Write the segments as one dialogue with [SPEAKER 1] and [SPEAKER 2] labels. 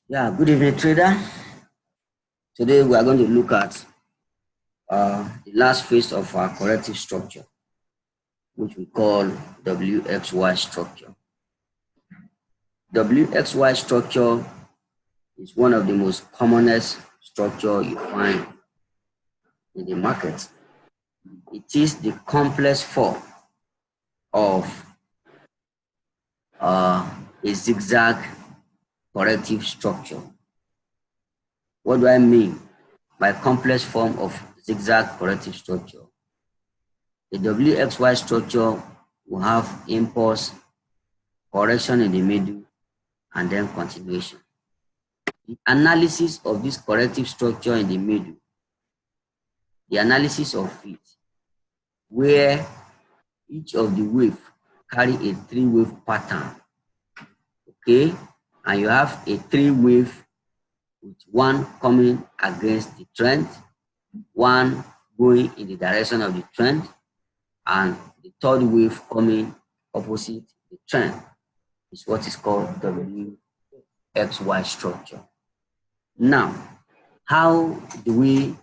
[SPEAKER 1] Yeah, good evening, trader. Today we are going to look at the last phase of our corrective structure, which we call Wxy structure. Wxy structure is one of the most commonest structure you find in the market. It is the complex form of a zigzag corrective structure. What do I mean by complex form of zigzag corrective structure? The Wxy structure will have impulse, correction in the middle, and then continuation. The analysis of this corrective structure in the middle, the analysis of it, where each of the wave carry a 3-wave pattern, okay? And you have a 3-wave with one coming against the trend, one going in the direction of the trend, and the third wave coming opposite the trend is what is called Wxy structure. Now, how do we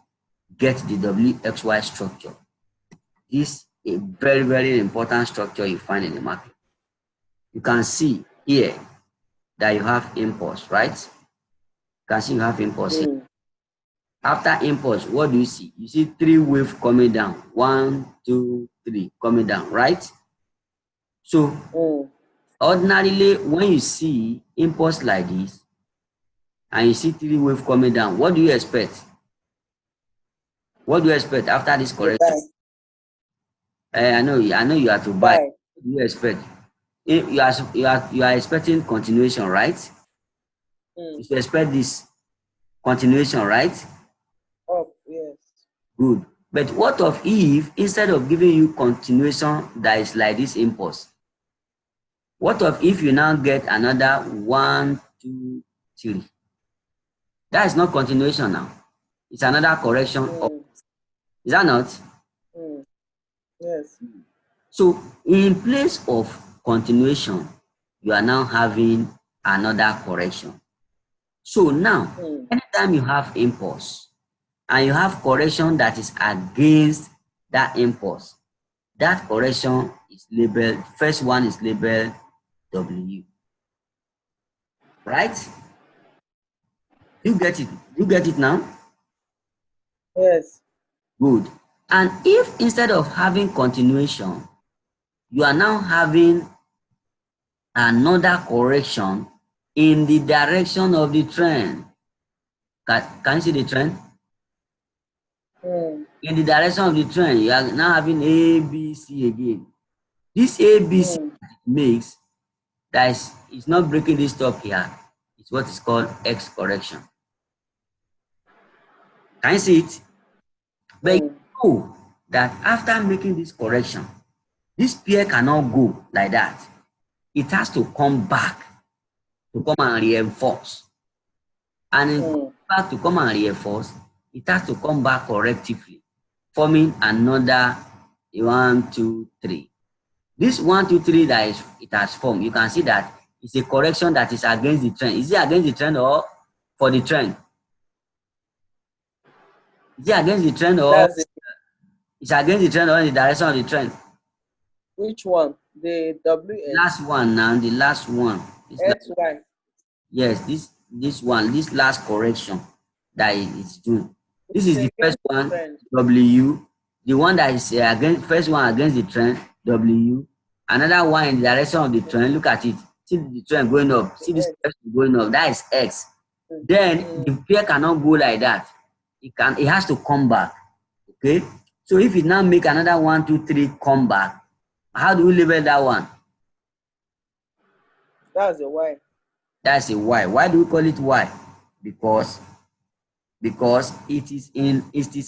[SPEAKER 1] get the Wxy structure? This is a very, very important structure you find in the market. You can see here that you have impulse, right? You can see you have impulse here. After impulse, what do you see? You see 3 waves coming down. 1, 2, 3 coming down, right? So ordinarily, when you see impulse like this, and you see 3 waves coming down, what do you expect? What do you expect after this correction? I know you have to buy. What do you expect? You are expecting continuation, right? You should expect this continuation, right?
[SPEAKER 2] Yes.
[SPEAKER 1] Good. But what of if instead of giving you continuation that is like this impulse? What of if you now get another 1, 2, 3? That is not continuation now. It's another correction. Is that not?
[SPEAKER 2] Yes.
[SPEAKER 1] So in place of continuation, you are now having another correction. So now, anytime you have impulse and you have correction that is against that impulse, that correction is labeled, first one is labeled W. Right? You get it? You get it now?
[SPEAKER 2] Yes.
[SPEAKER 1] Good. And if instead of having continuation, you are now having another correction in the direction of the trend. Can you see the trend? In the direction of the trend, you are now having A, B, C again. This A, B, C makes that is not breaking this top here. It's what is called X correction. Can you see it? But you know that after making this correction, this pair cannot go like that. It has to come back to come and reinforce. And in back to come and reinforce, it has to come back correctively, forming another 1, 2, 3. This 1, 2, 3 that is it has formed, you can see that it's a correction that is against the trend. Is it against the trend or for the trend? Is it against the trend or it's against the trend or in the direction of the trend?
[SPEAKER 2] Which one? The WS.
[SPEAKER 1] Last one now, the last one.
[SPEAKER 2] XY.
[SPEAKER 1] Yes, this one, this last correction that is doing. This is the first one, W. The one that is against, first one against the trend, W. Another one in the direction of the trend. Look at it. See the trend going up. See this person going up. That is X. Then the pair cannot go like that. It has to come back. Okay. So if it now make another 1, 2, 3 come back, how do we label that one?
[SPEAKER 2] That's a Y.
[SPEAKER 1] That's a Y. Why do we call it Y? Because it is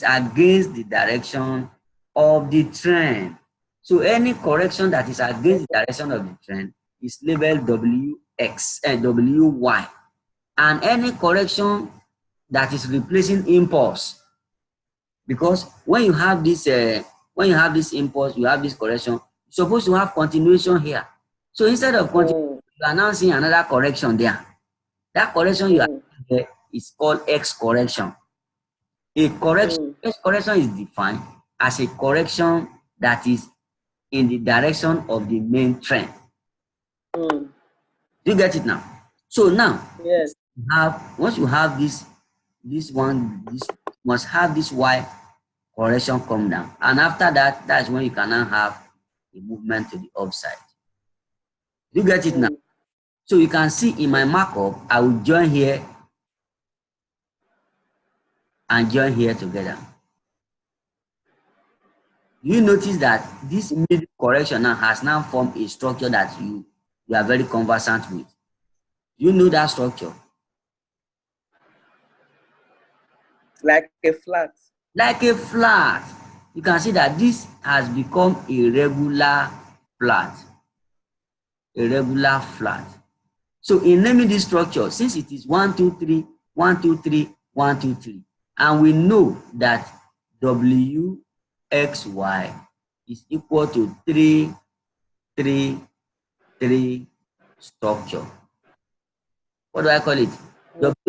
[SPEAKER 1] against the direction of the trend. So any correction that is against the direction of the trend is labeled WX and WY. And any correction that is replacing impulse, because when you have this impulse, you have this correction, you're supposed to have continuation here. So instead of continuation, you are now seeing another correction there. That correction you are doing here is called X correction. A correction, X correction is defined as a correction that is in the direction of the main trend. Do you get it now? So now,
[SPEAKER 2] Yes.
[SPEAKER 1] once you have this must have this Y correction come down, and after that, that's when you can now have a movement to the upside. Do you get it now? So you can see in my markup, I will join here and join here together. You notice that this middle correction now has now formed a structure that you are very conversant with. You know that structure?
[SPEAKER 2] Like a flat.
[SPEAKER 1] Like a flat. You can see that this has become a regular flat. A regular flat. So in naming this structure, since it is 1, 2, 3, 1, 2, 3, 1, 2, 3, and we know that Wxy is equal to 3, 3, 3 structure. What do I call it?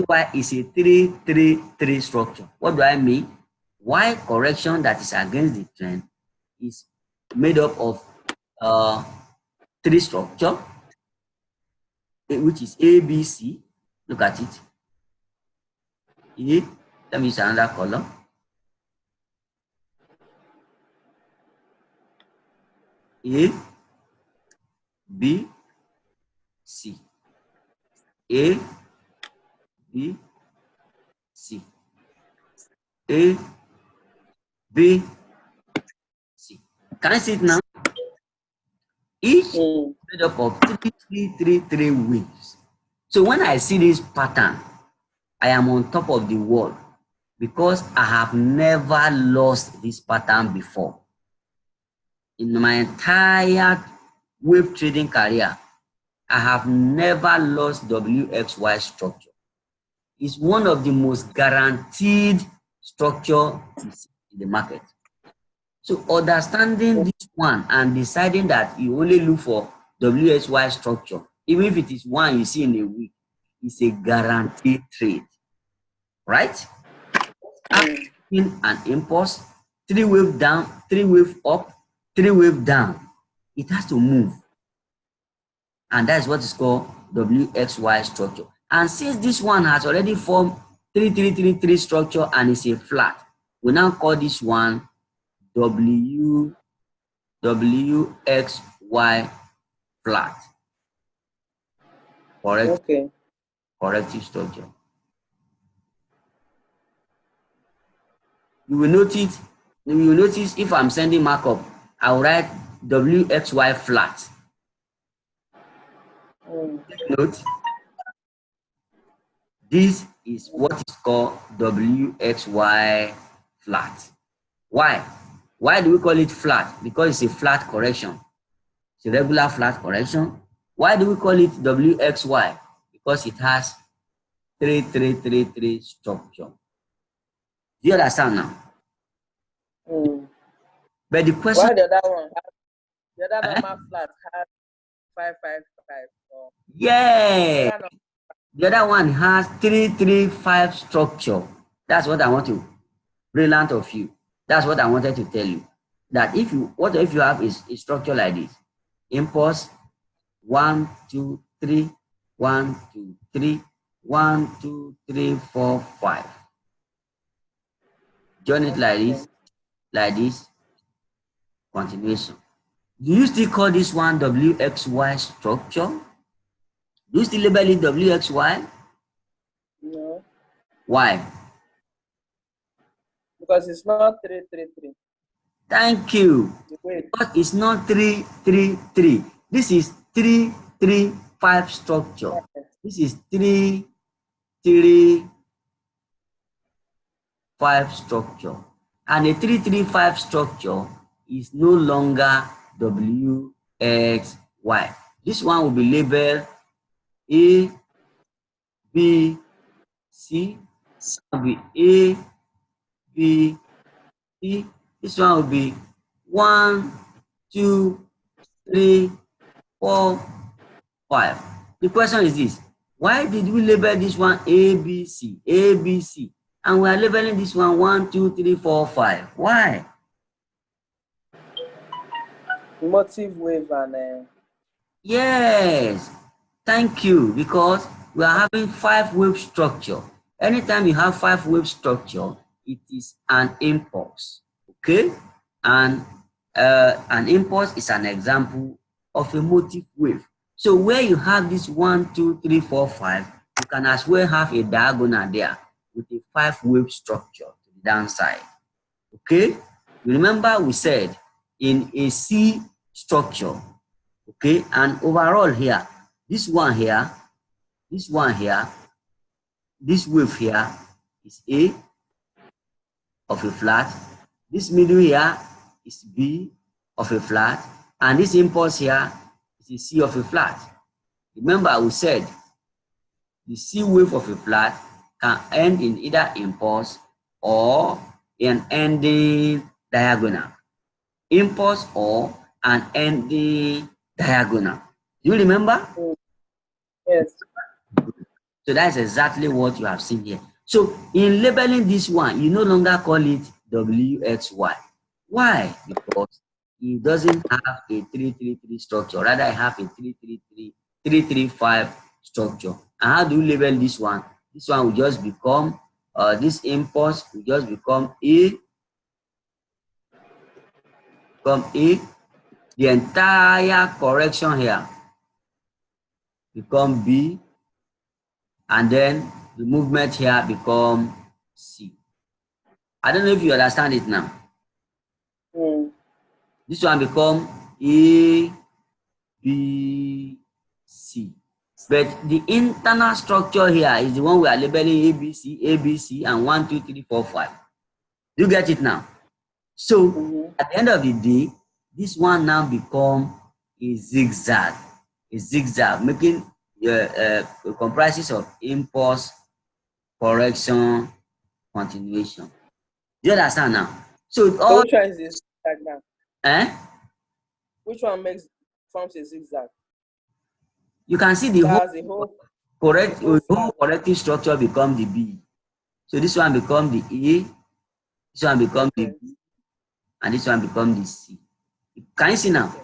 [SPEAKER 1] Wy is a 3, 3, 3 structure. What do I mean? Y correction that is against the trend is made up of 3 structure, which is A, B, C. Look at it. A, let me use another color. A, B, C. A, B, C. A, B, C. Can I see it now? Each made up of 3 waves. So when I see this pattern, I am on top of the world because I have never lost this pattern before. In my entire wave trading career, I have never lost Wxy structure. It's one of the most guaranteed structure in the market. So understanding this one and deciding that you only look for Wxy structure, even if it is one you see in a week, is a guaranteed trade, right? After an impulse, 3 wave down, 3 wave up, 3 wave down, it has to move. And that's what is called Wxy structure. And since this one has already formed 3, 3, 3, 3 structure and it's a flat, we now call this one Wxy flat. Correct?
[SPEAKER 2] Okay.
[SPEAKER 1] Corrective structure. You will notice if I'm sending markup, I will write Wxy flat. Note, this is what is called Wxy flat. Why? Why do we call it flat? Because it's a flat correction. It's a regular flat correction. Why do we call it Wxy? Because it has 3, 3, 3, 3 structure. Do you understand now? But the question.
[SPEAKER 2] Why the other one? The other normal flat has 5, 5, 5.
[SPEAKER 1] Yeah. The other one has 3, 3, 5 structure. That's what I want to brilliant of you. That's what I wanted to tell you. That if you have is a structure like this, impulse 1, 2, 3, 1, 2, 3, 1, 2, 3, 4, 5. Join it like this, continuation. Do you still call this one Wxy structure? Do you still label it Wxy?
[SPEAKER 2] No.
[SPEAKER 1] Why?
[SPEAKER 2] Because it's not 3, 3, 3.
[SPEAKER 1] Thank you. Because it's not 3, 3, 3. This is 3, 3, 5 structure. This is 3, 3, 5 structure. And a 3, 3, 5 structure is no longer Wxy. This one will be labeled A, B, C. Will be A, B, C. This one will be 1, 2, 3, 4, 5. The question is this: Why did we label this one ABC, ABC, and we are labeling this one 1, 2, 3, 4, 5? Why?
[SPEAKER 2] Motive wave and
[SPEAKER 1] Yes, thank you, because we are having 5-wave structure. Anytime you have 5-wave structure, it is an impulse, okay? And an impulse is an example of a motive wave. So where you have this 1, 2, 3, 4, 5, you can as well have a diagonal there with a 5-wave structure to the downside, okay? You remember we said in a C structure, okay, and overall here, this one here, this one here, this wave here is A of a flat, this middle here is B of a flat, and this impulse here is a C of a flat. Remember we said the C wave of a flat can end in either impulse or an ending diagonal. Impulse or an ending diagonal. Do you remember?
[SPEAKER 2] yes.
[SPEAKER 1] So that's exactly what you have seen here. So in labeling this one, you no longer call it Wxy. Why? Because it doesn't have a 333 structure. Rather, I have a 335 structure. And how do you label this one? This one will just become, this impulse will just become A. The entire correction here become B. And then the movement here become C. I don't know if you understand it now. This one become A, B, C. But the internal structure here is the one we are labeling ABC, ABC, and 1, 2, 3, 4, 5. Do you get it now? So at the end of the day, this one now become a zigzag. A zigzag, making comprises of impulse, correction, continuation. Do you understand now? So all
[SPEAKER 2] which one is a zigzag now? Which one forms a zigzag?
[SPEAKER 1] You can see the whole corrective structure become the B. So this one become the A, this one become the B, and this one become the C. Can you see now?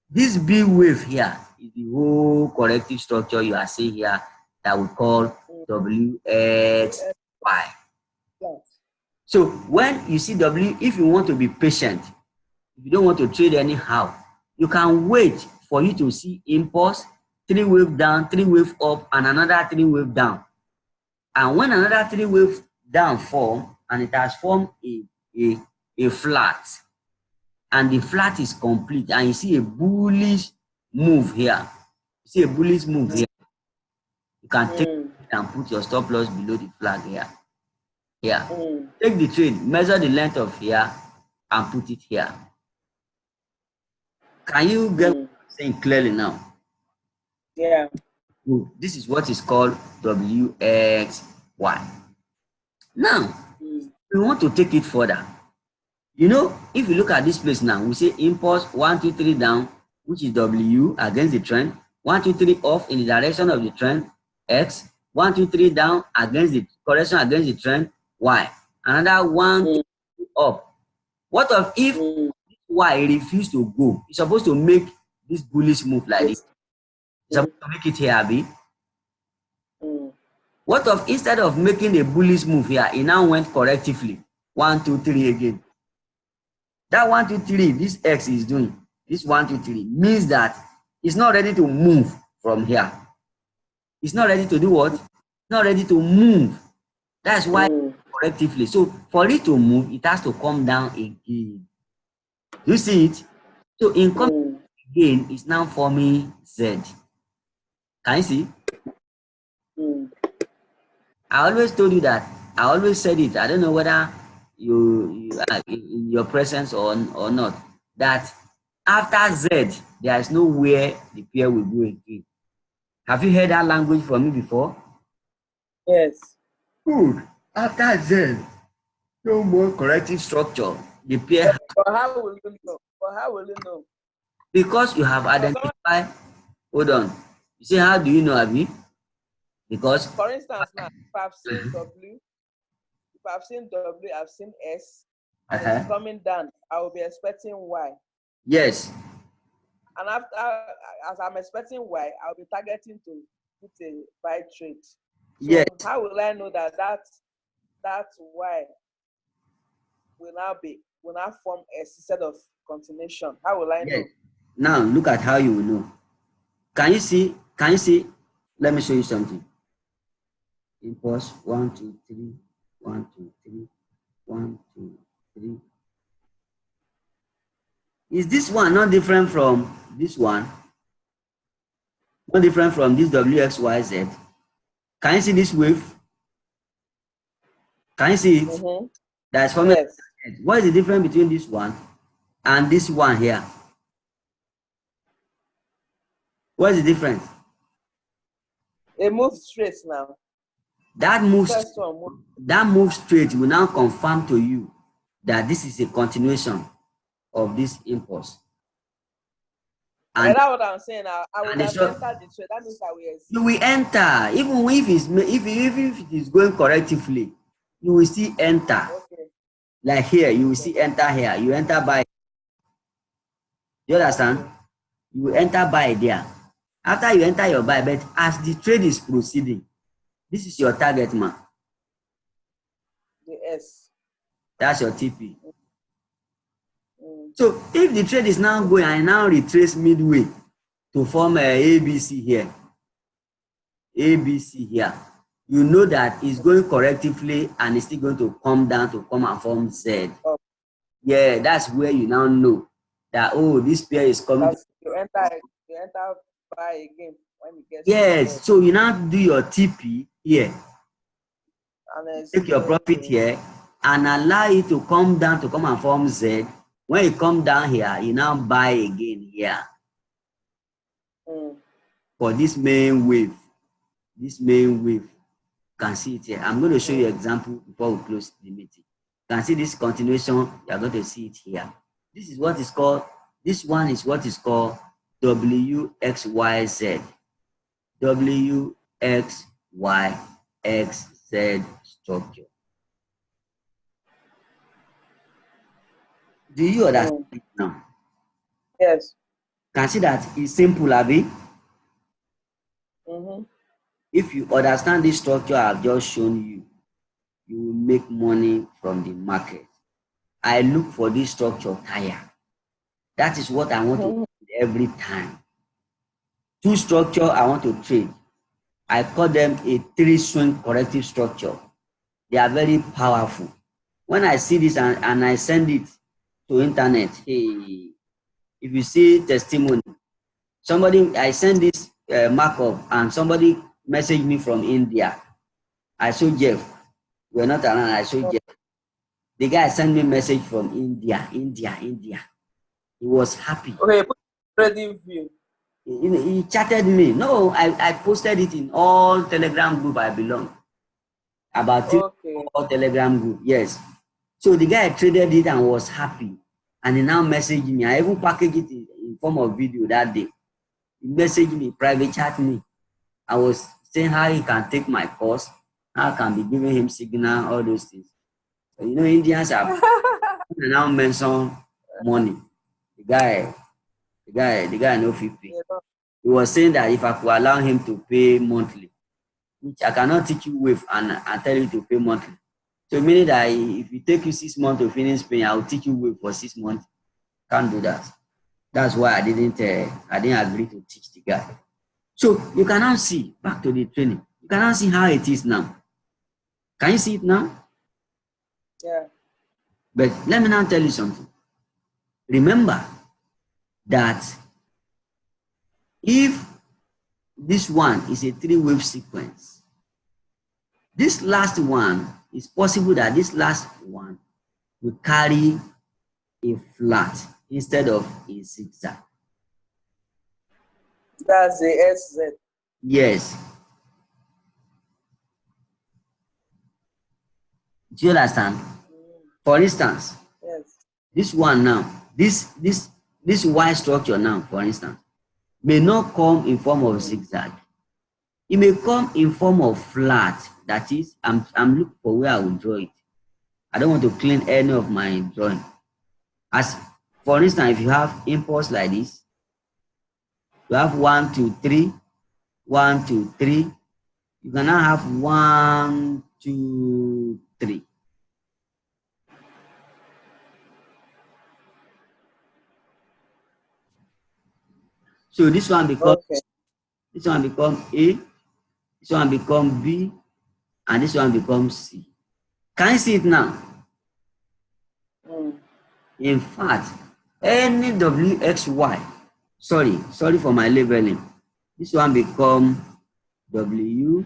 [SPEAKER 1] This B wave here is the whole corrective structure you are seeing here that we call Wxy. So when you see W, if you want to be patient, if you don't want to trade anyhow, you can wait for you to see impulse, 3 wave down, 3 wave up, and another 3 wave down. And when another 3 wave down form, and it has formed a flat, and the flat is complete, and you see a bullish move here. You see a bullish move here. You can take it and put your stop loss below the flag here. Here. Take the trade, measure the length of here, and put it here. Can you get what I'm saying clearly now?
[SPEAKER 2] Yeah.
[SPEAKER 1] This is what is called Wxy. Now, we want to take it further. You know, if you look at this place now, we say impulse 1, 2, 3 down, which is W against the trend. 1, 2, 3 off in the direction of the trend, X. 1, 2, 3 down against the correction against the trend, Y. Another 1, 2, 3 up. What if Y refuse to go? It's supposed to make this bullish move like this. It's supposed to make it here, Abi. What if instead of making a bullish move here, it now went correctively? 1, 2, 3 again. That 1, 2, 3, this X is doing, this 1, 2, 3, means that it's not ready to move from here. It's not ready to do what? It's not ready to move. That's why correctively. So for it to move, it has to come down again. You see it? So in coming again, it's now forming Z. Can you see? I always told you that. I always said it. I don't know whether you are in your presence or not. That after Z, there is nowhere the pair will go again. Have you heard that language from me before?
[SPEAKER 2] Yes.
[SPEAKER 1] Good. After Z, no more corrective structure. The pair.
[SPEAKER 2] But how will you know? But how will you know?
[SPEAKER 1] Because you have identified. Hold on. You say, how do you know, Abi? Because
[SPEAKER 2] For instance, now, if I've seen W, I've seen S, and it's coming down, I will be expecting Y.
[SPEAKER 1] yes.
[SPEAKER 2] And after, as I'm expecting Y, I'll be targeting to put a buy trade. So
[SPEAKER 1] Yes.
[SPEAKER 2] how will I know that that Y will now form S instead of continuation? How will I know?
[SPEAKER 1] Now look at how you will know. Can you see? Let me show you something. Impulse 1, 2, 3, 1, 2, 3, 1, 2, 3. Is this one not different from this one? Not different from this Wxyz? Can you see this wave? Can you see it?
[SPEAKER 2] Mm-hmm.
[SPEAKER 1] That's forming. Yes. What is the difference between this one and this one here? What is the difference?
[SPEAKER 2] It moves straight now.
[SPEAKER 1] That moves straight will now confirm to you that this is a continuation of this impulse.
[SPEAKER 2] And that's what I'm saying. I will have entered the trade. That means I will.
[SPEAKER 1] You will enter, even if it is going correctly, you will still enter. Okay. Like here, you will still enter here. You enter by. You understand? Okay. You will enter by there. After you enter your buy, but as the trade is proceeding, this is your target man.
[SPEAKER 2] The S.
[SPEAKER 1] That's your TP. So if the trade is now going and now retrace midway to form a ABC here, ABC here, you know that it's going correctly and it's still going to come down to come and form Z. Oh. Yeah, that's where you now know that, oh, this pair is coming.
[SPEAKER 2] You enter buy again when it gets.
[SPEAKER 1] Yes, so you now do your TP here. And take your profit here and allow it to come down to come and form Z. When you come down here, you now buy again here. For this main wave. This main wave. You can see it here. I'm going to show you an example before we close the meeting. You can see this continuation. You are going to see it here. This is what is called, this one is what is called Wxyz. Wxyz structure. Do you understand it now?
[SPEAKER 2] Yes.
[SPEAKER 1] Can see that it's simple, Abby. If you understand this structure I've just shown you, you will make money from the market. I look for this structure higher. That is what I want to do every time. Two structure I want to trade. I call them a 3-swing corrective structure. They are very powerful. When I see this and I send it to internet, hey, if you see testimony, somebody, I send this markup and somebody messaged me from India. I showed Jeff. We're not around. I showed Jeff. The guy sent me a message from India. He was happy.
[SPEAKER 2] Okay, ready view.
[SPEAKER 1] He chatted me. No, I posted it in all Telegram group I belong. About all Telegram group. Yes. So the guy traded it and was happy. And he now messaged me. I even packaged it in form of video that day. He messaged me, private chat me. I was saying how he can take my course, how I can be giving him signal, all those things. So, you know, Indians have now mentioned money. The guy no fit pay. He was saying that if I could allow him to pay monthly, which I cannot teach you with and tell you to pay monthly. So meaning that if you take you 6 months to finish paying, I'll teach you with for 6 months. Can't do that. That's why I didn't agree to teach the guy. So you can now see, back to the training, you can now see how it is now. Can you see it now?
[SPEAKER 2] Yeah.
[SPEAKER 1] But let me now tell you something. Remember that if this one is a 3-wave sequence, this last one, is possible that this last one will carry a flat instead of a zigzag.
[SPEAKER 2] That's the SZ.
[SPEAKER 1] Yes. Do you understand? For instance,
[SPEAKER 2] yes.
[SPEAKER 1] This one now, this Y structure now, for instance, may not come in form of zigzag. It may come in form of flat. That is, I'm looking for where I will draw it. I don't want to clean any of my drawing. As for instance, if you have impulse like this, you have 1, 2, 3, 1, 2, 3. You can now have 1, 2, 3. So this one becomes this one becomes A, this one becomes B, and this one becomes C. Can you see it now? In fact, any Wxy, sorry for my labeling. This one become W,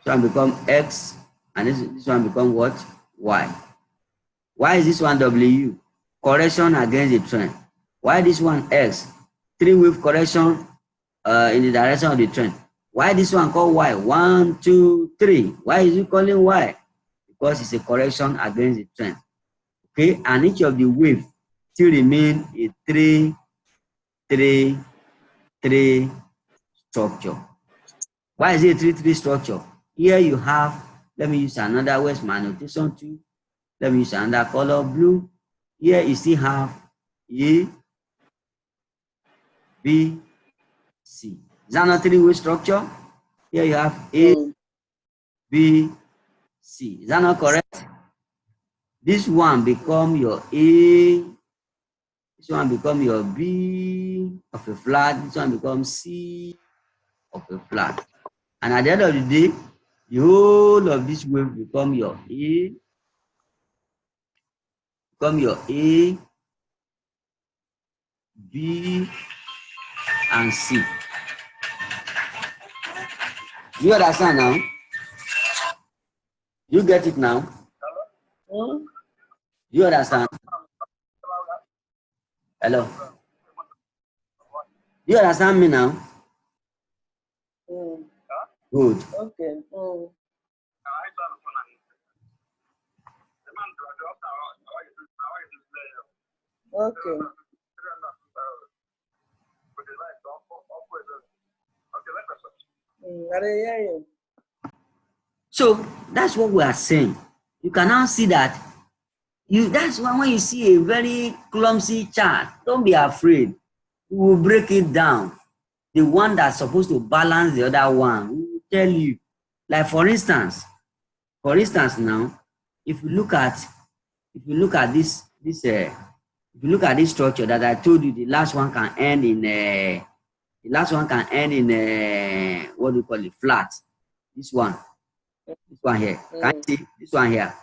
[SPEAKER 1] this one become X, and this one become what? Y. Why is this one W? Correction against the trend. Why this one X? 3-wave correction in the direction of the trend. Why this one called Y? 1, 2, 3. Why is it calling Y? Because it's a correction against the trend. Okay, and each of the wave still remain a 3, 3, 3 structure. Why is it a 3, 3 structure? Here you have, let me use another, where's my notation too? Let me use another color, blue. Here you still have A, B, C. Is that not 3-way structure? Here you have A, B, C. Is that not correct? This one become your A, this one become your B of a flat, this one becomes C of a flat. And at the end of the day, the whole of this wave become your A, B, and C. Do you understand now? You get it now? Do you understand? Hello? Do you understand me now? Good.
[SPEAKER 2] Okay. Okay. I didn't hear you.
[SPEAKER 1] So that's what we are saying. You can now see that that's why when you see a very clumsy chart, don't be afraid. We will break it down. The one that's supposed to balance the other one, we will tell you. Like for instance now, if you look at this structure that I told you, the last one can end in what do you call it, flat. This one here. Can you see this one here?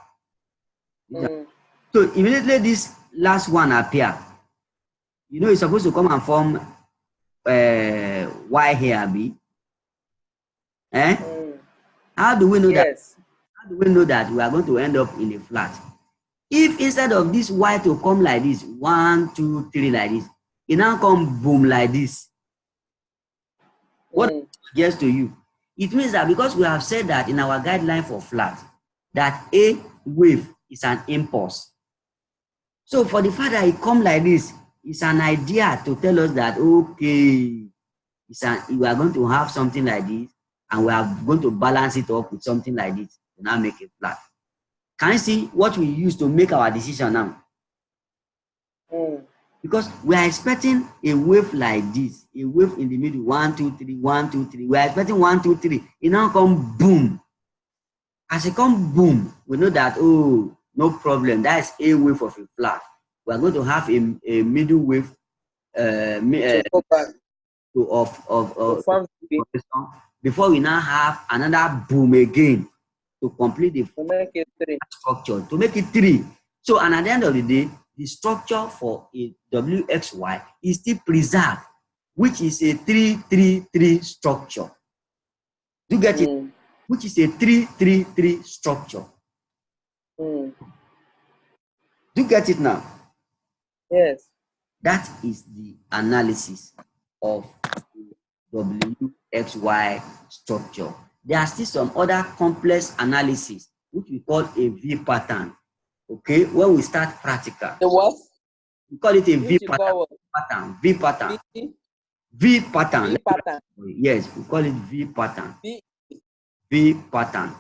[SPEAKER 1] So immediately this last one appear, you know, it's supposed to come and form Y here, B. How do we know that? How do we know that we are going to end up in a flat? If instead of this Y to come like this, 1, 2, 3 like this, it now come boom like this. What it suggests to you? It means that because we have said that in our guideline for flat, that a wave is an impulse. So for the fact that it come like this, it's an idea to tell us that, okay, we are going to have something like this, and we are going to balance it up with something like this to now make it flat. Can you see what we use to make our decision now? Because we are expecting a wave like this, a wave in the middle, 1, 2, 3, 1, 2, 3. We are expecting 1, 2, 3. It now come boom. As it come boom, we know that, oh, no problem. That is a wave of a flat. We are going to have a middle wave before we now have another boom again to complete the structure, to make it 3. So, and at the end of the day, the structure for a Wxy is still preserved, which is a 3, 3, 3 structure. Do you get it? Which is a 3, 3, 3 structure. Do you get it now?
[SPEAKER 2] Yes.
[SPEAKER 1] That is the analysis of the Wxy structure. There are still some other complex analysis, which we call a V pattern. Okay, when we start practical.
[SPEAKER 2] The what?
[SPEAKER 1] We call it a V pattern. V pattern. V pattern.
[SPEAKER 2] V pattern.
[SPEAKER 1] Yes, we call it V pattern.
[SPEAKER 2] V
[SPEAKER 1] pattern.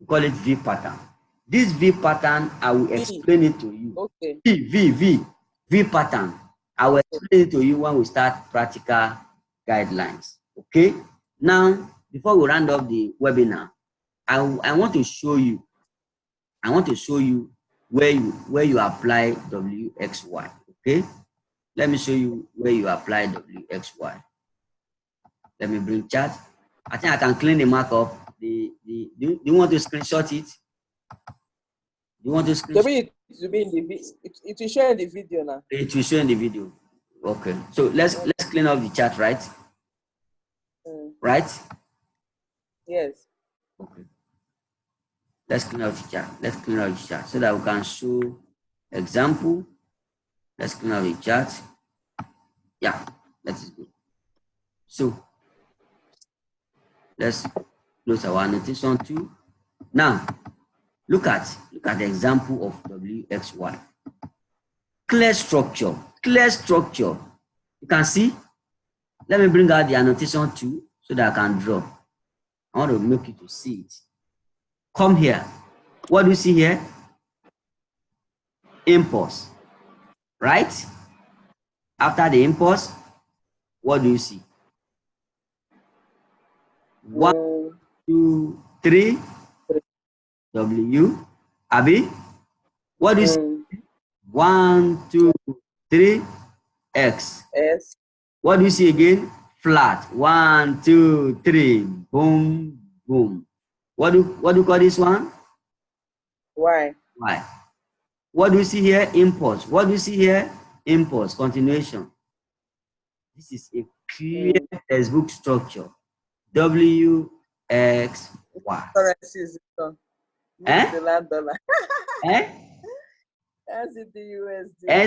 [SPEAKER 1] We call it V pattern. This V pattern, I will explain it to you.
[SPEAKER 2] Okay.
[SPEAKER 1] V pattern. I will explain it to you when we start practical guidelines. Okay. Now, before we round up the webinar, I want to show you. I want to show you where you apply Wxyz. Okay. Let me show you where you apply Wxyz. Let me bring chat. I think I can clean the markup. Do you want to screenshot it? You want to screenshot?
[SPEAKER 2] It will show in the video now.
[SPEAKER 1] It will show in the video. Okay. So let's clean up the chat, right? Right?
[SPEAKER 2] Yes.
[SPEAKER 1] Okay. Let's clean up the chat. Let's clean up the chat so that we can show example. Let's clean up the chat. Yeah, that is good. So let's close our annotation too. Now look at the example of Wxyz. Clear structure. Clear structure. You can see. Let me bring out the annotation too so that I can draw. I want to make you to see it. Come here. What do you see here? Impulse. Right? After the impulse, what do you see? 1, 2, 3. W. Abi. What do you see? 1, 2, 3. X.
[SPEAKER 2] S.
[SPEAKER 1] What do you see again? Flat. 1, 2, 3. Boom, boom. What do you call this one?
[SPEAKER 2] Y.
[SPEAKER 1] Y. What do you see here? Impulse. What do you see here? Impulse. Continuation. This is a clear textbook structure. W, X, Y.
[SPEAKER 2] Currency is
[SPEAKER 1] Eh?
[SPEAKER 2] the land dollar.
[SPEAKER 1] Eh?
[SPEAKER 2] SCD
[SPEAKER 1] I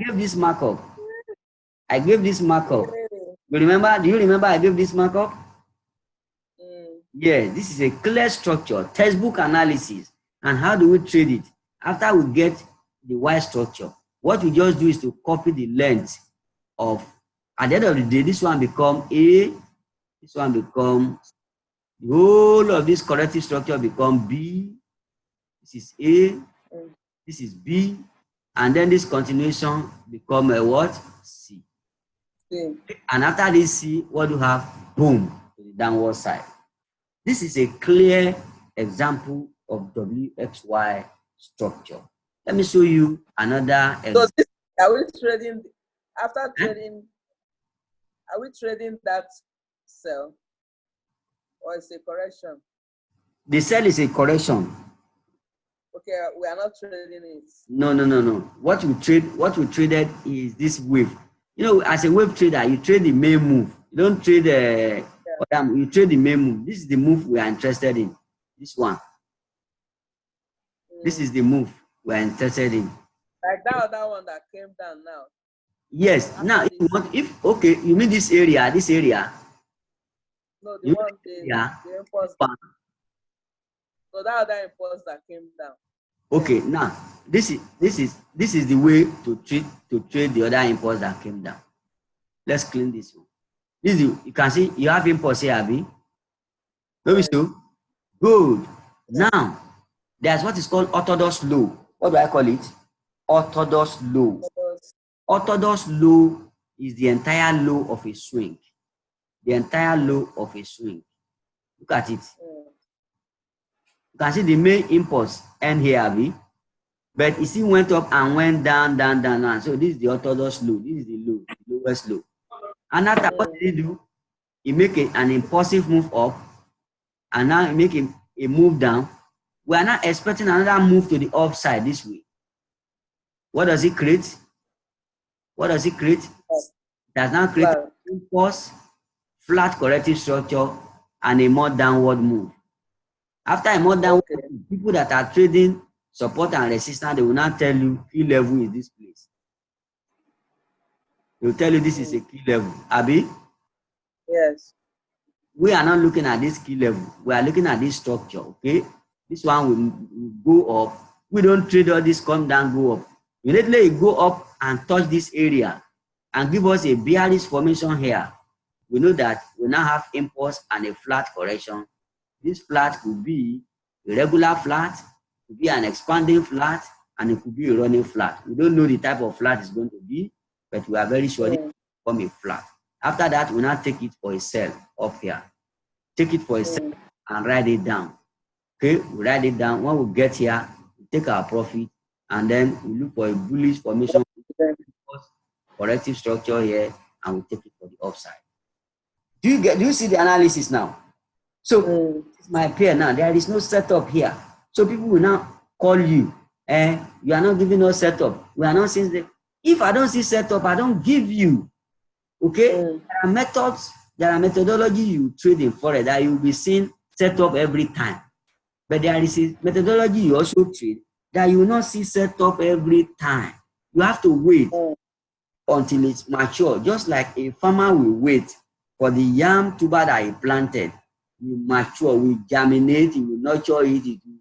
[SPEAKER 1] gave this markup. I gave this markup. You remember? Do you remember I gave this markup? Yeah, this is a clear structure, textbook analysis. And how do we trade it? After we get the Y structure, what we just do is to copy the length of, at the end of the day, this one become A, this one become, the whole of this corrective structure become B, this is A, this is B, and then this continuation become a what? C. And after this C, what do you have? Boom, to the downward side. This is a clear example of Wxyz structure. Let me show you another example.
[SPEAKER 2] So are we trading, after trading, are we trading that cell? Or is it a correction?
[SPEAKER 1] The cell is a correction.
[SPEAKER 2] Okay, we are not trading it.
[SPEAKER 1] No. What we traded is this wave. You know, as a wave trader, you trade the main move. You don't trade you trade the main move. This is the move we are interested in. This one. This is the move we are interested in.
[SPEAKER 2] Like that one that came down now.
[SPEAKER 1] Yes. Now, okay, you mean this area,
[SPEAKER 2] No, the impulse. So that other impulse that came down.
[SPEAKER 1] Okay, now this is the way to trade the other impulse that came down. Let's clean this one. You can see you have impulse here, Abby. Maybe so. Good. Now there's what is called orthodox low. What do I call it? Orthodox low. Orthodox low is the entire low of a swing. The entire low of a swing. Look at it. You can see the main impulse end here, Abby. But you see, went up and went down. So this is the orthodox low. This is the low, the lowest low. And after what did he do? He make an impulsive move up, and now he make a move down. We are not expecting another move to the upside this way. What does it create? What does it create? It does not create an impulse, flat corrective structure, and a more downward move. After a more downward move, people that are trading support and resistance, they will not tell you key level is this place. They will tell you this is a key level. Abi?
[SPEAKER 2] Yes.
[SPEAKER 1] We are not looking at this key level. We are looking at this structure, okay? This one will go up. We don't trade all this come down, go up. Immediately you go up and touch this area. and give us a bearish formation here, we know that we now have impulse and a flat correction. This flat could be a regular flat, could be an expanding flat, and it could be a running flat. We don't know the type of flat it's going to be, but we are very sure it will form a flat. After that, we now take it for a sell up here. Take it for a sell and write it down. Okay, we write it down. When we get here, we take our profit, and then we look for a bullish formation, corrective structure here, and we take it for the upside. Do you see the analysis now? So it's my pair now. There is no setup here. So people will now call you, and you are not giving us setup. We are not seeing the. If I don't see setup, I don't give you. Okay, there are methods, there are methodology you trade in forex that you will be seeing setup every time. But there is a methodology you also trade that you will not see setup every time. You have to wait until it's mature, just like a farmer will wait for the yam tuber that he planted. Will mature, will germinate, he will nurture it, it will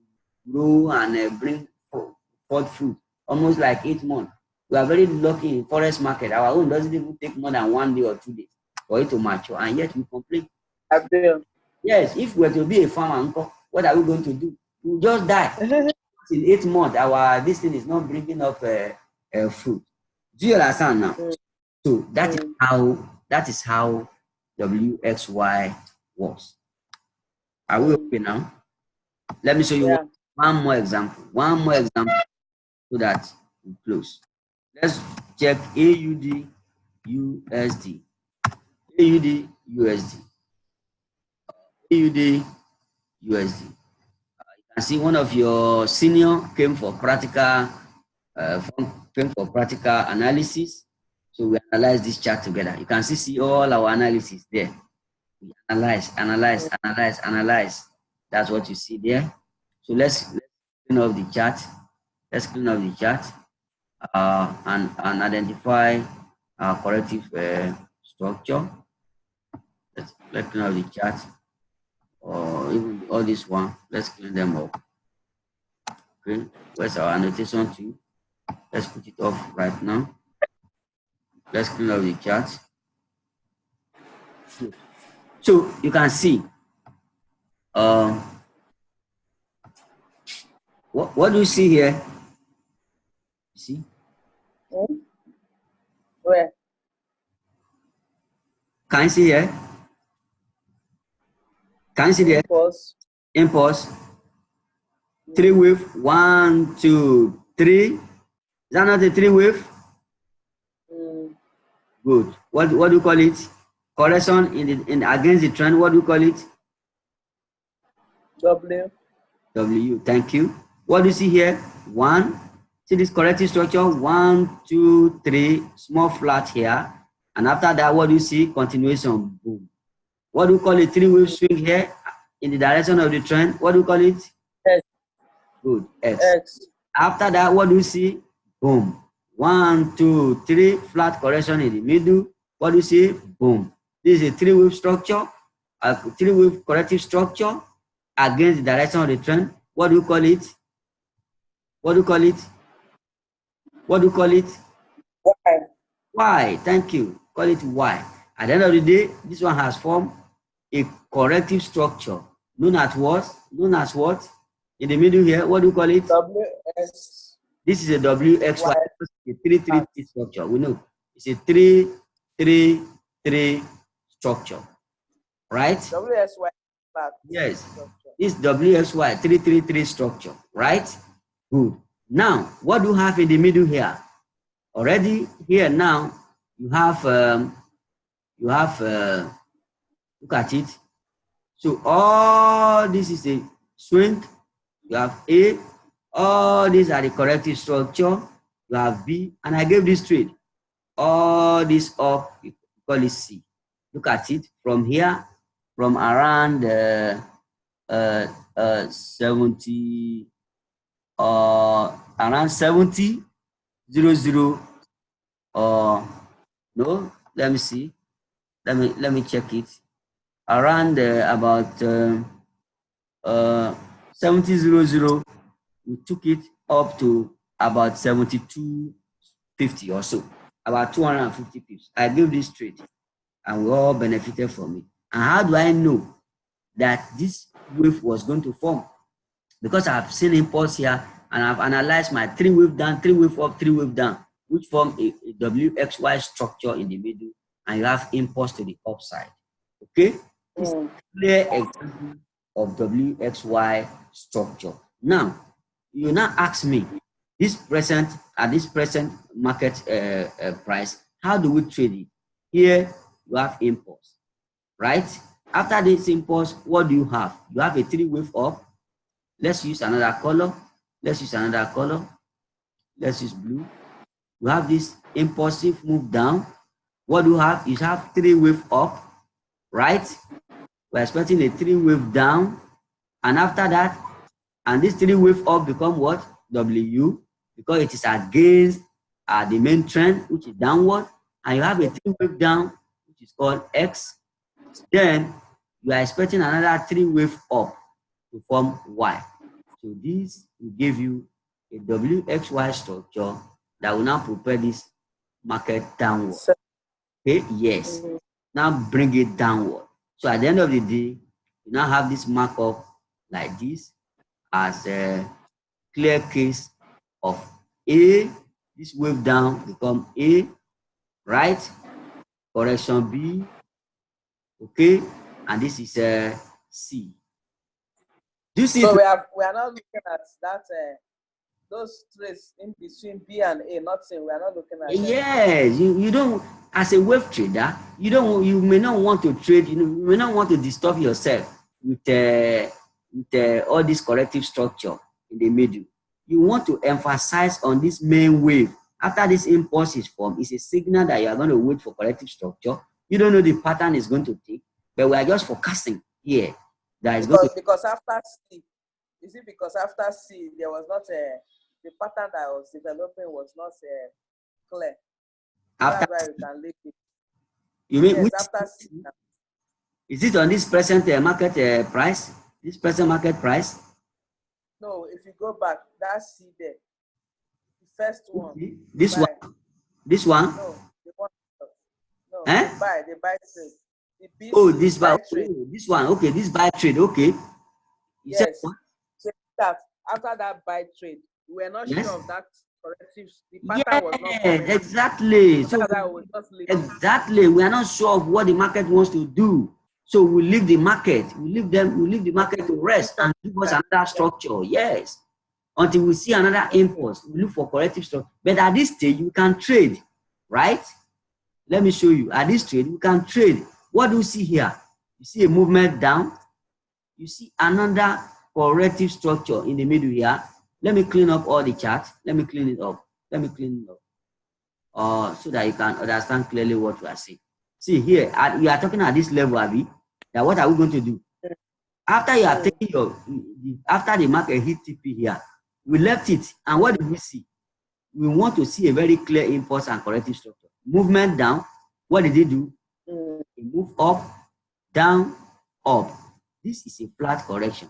[SPEAKER 1] grow and bring forth fruit, almost like 8 months. We are very lucky in forest market. Our own doesn't even take more than 1 day or 2 days for it to mature, and yet we complain. Yes, if we were to be a farmer, what are we going to do? We will just die. In 8 months, this thing is not bringing up fruit. Do you understand now? So that is how Wxy works. Are we okay now? Let me show you one more example. One more example so that we close. Let's check AUD USD. AUD USD. AUD USD. You can see one of your senior came for practical analysis. So we analyze this chart together. You can see all our analysis there. We analyze. That's what you see there. So let's clean up the chart. Let's clean up the chart and identify our corrective structure. Let's clean up the chart, or even all this one. Let's clean them up. Okay, where's our annotation to? Let's put it off right now. Let's clean up the chart. So you can see what do you see here? You see?
[SPEAKER 2] Where?
[SPEAKER 1] Can you see here? Can you see there? Impulse. 3 wave. 1, 2, 3. Is that not a 3 wave? Good. What do you call it? Correction in against the trend. What do you call it? W. Thank you. What do you see here? 1. See this corrective structure? 1, 2, 3. Small flat here. And after that, what do you see? Continuation. Boom. What do you call it? 3 wave swing here in the direction of the trend? What do you call it?
[SPEAKER 2] X.
[SPEAKER 1] Good. X. After that, what do you see? Boom. 1, 2, 3. Flat correction in the middle. What do you see? Boom. This is a 3 wave structure, a 3 wave corrective structure against the direction of the trend. What do you call it? What do you call it? What do you call it?
[SPEAKER 2] Y.
[SPEAKER 1] Y. Thank you. Call it Y. At the end of the day, this one has formed a corrective structure known as what? Known as what? In the middle here, what do you call it?
[SPEAKER 2] WS.
[SPEAKER 1] This is a WXY, a 3-3-3 structure. We know it's a 3-3-3 structure, right?
[SPEAKER 2] WSY.
[SPEAKER 1] Yes, this WXY 3-3-3 structure, right? Good. Now, what do you have in the middle here? Already here now, you have look at it. So all this is a swing. You have A. All these are the corrective structure. You have B, and I gave this trade. All this up, you call it C. Look at it from here, from around 70, around 70, 00. No, let me see. Let me check it. Around about 70.00, we took it up to about 72.50 or so. about 250 pips. I built this trade and we all benefited from it. And how do I know that this wave was going to form? Because I've seen impulse here and I've analyzed my 3 wave down, 3 wave up, 3 wave down, which form a WXY structure in the middle, and you have impulse to the upside. Okay? This is a clear example of WXY structure. Now, you now ask me, at this present market price, how do we trade it? Here you have impulse, right? After this impulse, what do you have? You have a 3 wave up. Let's use another color. Let's use another color. Let's use blue. You have this impulsive move down. What do you have? You have 3 wave up, right? We're expecting a 3 wave down. And after that, and this 3 wave up become what? W, because it is against the main trend, which is downward. And you have a 3 wave down, which is called X. Then you are expecting another 3 wave up to form Y. So this will give you a WXY structure that will now prepare this market downward. Okay, yes. Now bring it downward. So at the end of the day, you now have this markup like this as a clear case of A. This wave down become A, right? Correction B, okay, and this is a C. Do you see?
[SPEAKER 2] So we are not looking at that those trades in between B and A. Nothing. We are not looking at.
[SPEAKER 1] Yes, you don't, as a wave trader, you may not want to trade. You may not want to disturb yourself with all this corrective structure in the middle. You want to emphasize on this main wave. After this impulse is formed, it's a signal that you are going to wait for corrective structure. You don't know the pattern is going to take, but we are just forecasting here. That is
[SPEAKER 2] because after C, is it because after C there was not the pattern that was developing was not clear.
[SPEAKER 1] After
[SPEAKER 2] that's why you can leave it.
[SPEAKER 1] You mean
[SPEAKER 2] yes, after C?
[SPEAKER 1] Is it on this present market price? This present market price?
[SPEAKER 2] No, if you go back, that's C there. The first one.
[SPEAKER 1] Okay. This buy. One. This one?
[SPEAKER 2] No, the one. No,
[SPEAKER 1] eh?
[SPEAKER 2] the buy trade. The BC,
[SPEAKER 1] oh, this buy
[SPEAKER 2] trade.
[SPEAKER 1] Oh, this one. Okay, this buy trade. Okay. You
[SPEAKER 2] yes. So that after that buy trade, we were not sure of that corrective. The pattern was not correct.
[SPEAKER 1] Exactly. So exactly, we are not sure of what the market wants to do. So we leave the market. We leave the market to rest and give us another structure. Yes. Until we see another impulse, we look for corrective structure. But at this stage, we can trade, right? Let me show you. At this trade, we can trade. What do you see here? You see a movement down. You see another corrective structure in the middle here. Let me clean up all the charts. Let me clean it up. So that you can understand clearly what we are saying. See here, we are talking at this level, Abby. Now, what are we going to do? After you are taking after the market hit TP here, we left it, and what did we see? We want to see a very clear impulse and corrective structure. Movement down. What did it do? It moved up, down, up. This is a flat correction.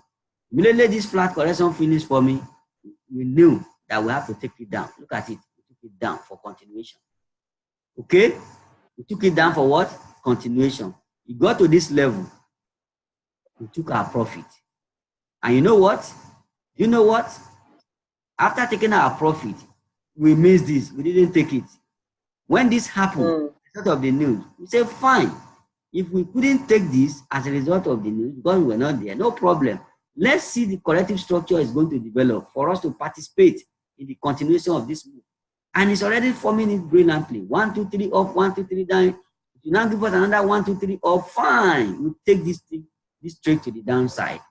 [SPEAKER 1] Immediately this flat correction finished for me, we knew that we have to take it down. Look at it. We took it down for continuation. Okay? We took it down for what? Continuation. It got to this level. We took our profit. And you know what? You know what? After taking our profit, we missed this. We didn't take it. When this happened, result of the news, we said, fine. If we couldn't take this as a result of the news, because we were not there, no problem. Let's see the corrective structure is going to develop for us to participate in the continuation of this move. And it's already forming it brilliantly. 1, 2, 3 up, 1, 2, 3 down. If you now give us another 1, 2, 3 up, fine. We take this trade to the downside.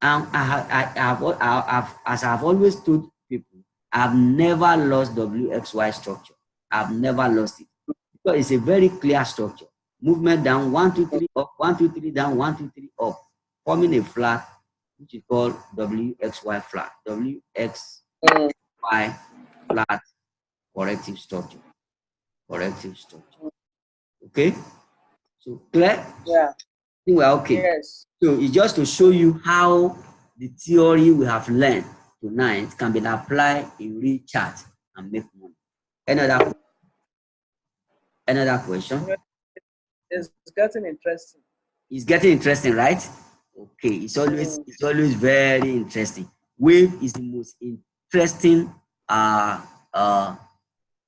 [SPEAKER 1] And as I've always told people, I've never lost WXY structure. I've never lost it. Because it's a very clear structure. Movement down, 1, 2, 3 up, 1, 2, 3 down, 1, 2, 3 up, forming a flat, which is called WXY flat. WXY flat corrective structure. Okay? So clear?
[SPEAKER 2] Yeah.
[SPEAKER 1] I think we're okay.
[SPEAKER 2] Yes.
[SPEAKER 1] So it's just to show you how the theory we have learned tonight can be applied in real chart and make money. Any other Another question?
[SPEAKER 2] It's getting interesting.
[SPEAKER 1] It's getting interesting, right? Okay, it's always very interesting. Wave is the most interesting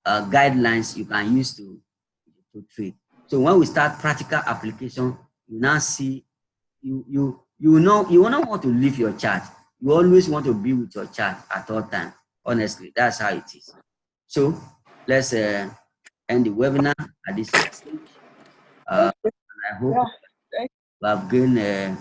[SPEAKER 1] guidelines you can use to trade. So when we start practical application, you now see you will not want to leave your chart. You always want to be with your chart at all time. Honestly, that's how it is. So let's end the webinar at this stage. I hope
[SPEAKER 2] Yeah.
[SPEAKER 1] we have gained